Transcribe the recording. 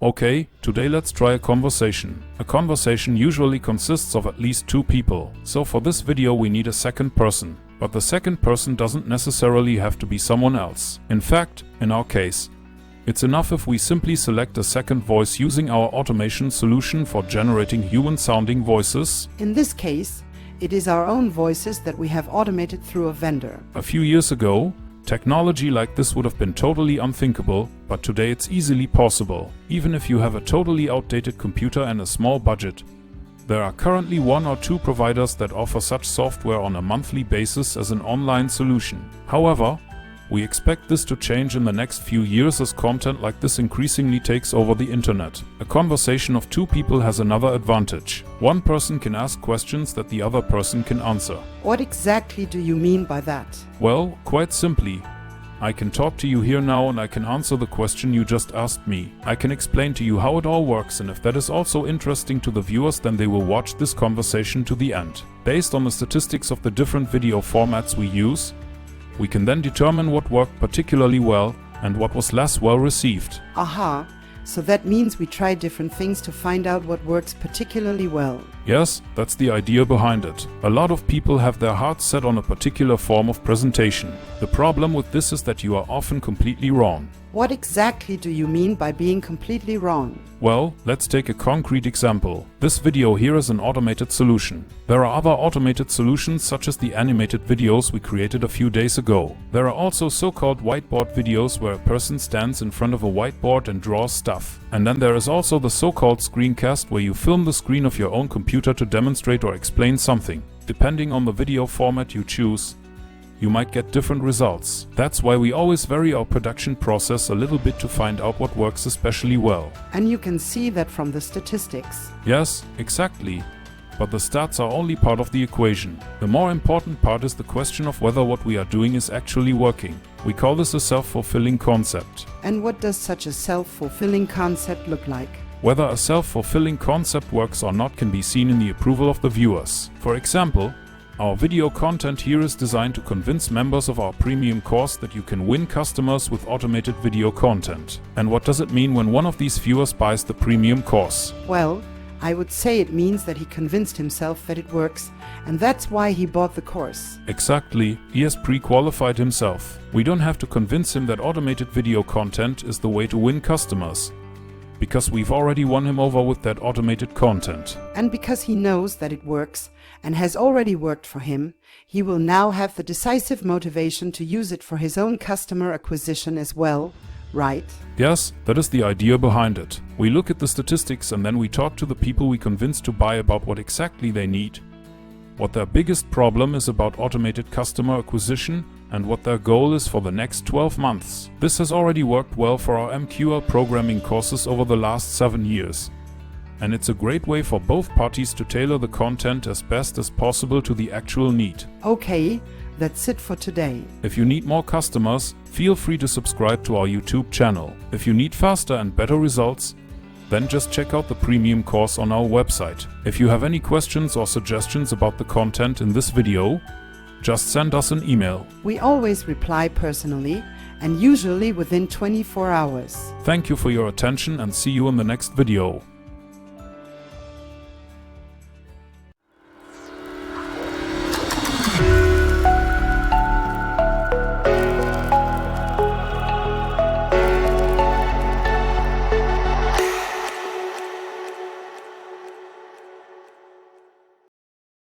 Okay, today let's try a conversation. A conversation usually consists of at least two people, so for this video we need a second person. But the second person doesn't necessarily have to be someone else. In fact, in our case, it's enough if we simply select a second voice using our automation solution for generating human-sounding voices. In this case, it is our own voices that we have automated through a vendor. A few years ago, technology like this would have been totally unthinkable, but today it's easily possible. Even if you have a totally outdated computer and a small budget, there are currently one or two providers that offer such software on a monthly basis as an online solution. However, we expect this to change in the next few years as content like this increasingly takes over the internet. A conversation of two people has another advantage. One person can ask questions that the other person can answer. What exactly do you mean by that? Well, quite simply, I can talk to you here now and I can answer the question you just asked me. I can explain to you how it all works, and if that is also interesting to the viewers, then they will watch this conversation to the end. Based on the statistics of the different video formats we use, we can then determine what worked particularly well and what was less well received. Aha, so that means we try different things to find out what works particularly well. Yes, that's the idea behind it. A lot of people have their hearts set on a particular form of presentation. The problem with this is that you are often completely wrong. What exactly do you mean by being completely wrong? Well, let's take a concrete example. This video here is an automated solution. There are other automated solutions such as the animated videos we created a few days ago. There are also so-called whiteboard videos where a person stands in front of a whiteboard and draws stuff. And then there is also the so-called screencast where you film the screen of your own computer to demonstrate or explain something. Depending on the video format you choose, you might get different results. That's why we always vary our production process a little bit to find out what works especially well. And you can see that from the statistics. Yes, exactly. But the stats are only part of the equation. The more important part is the question of whether what we are doing is actually working. We call this a self-fulfilling concept. And what does such a self-fulfilling concept look like? Whether a self-fulfilling concept works or not can be seen in the approval of the viewers. For example, our video content here is designed to convince members of our premium course that you can win customers with automated video content. And what does it mean when one of these viewers buys the premium course? Well, I would say it means that he convinced himself that it works, and that's why he bought the course. Exactly, he has pre-qualified himself. We don't have to convince him that automated video content is the way to win customers, because we've already won him over with that automated content. And because he knows that it works and has already worked for him, he will now have the decisive motivation to use it for his own customer acquisition as well, right? Yes, that is the idea behind it. We look at the statistics and then we talk to the people we convinced to buy about what exactly they need, what their biggest problem is about automated customer acquisition, and what their goal is for the next 12 months. This has already worked well for our MQL programming courses over the last 7 years. And it's a great way for both parties to tailor the content as best as possible to the actual need. Okay, that's it for today. If you need more customers, feel free to subscribe to our YouTube channel. If you need faster and better results, then just check out the premium course on our website. If you have any questions or suggestions about the content in this video, just send us an email. We always reply personally and usually within 24 hours. Thank you for your attention and see you in the next video.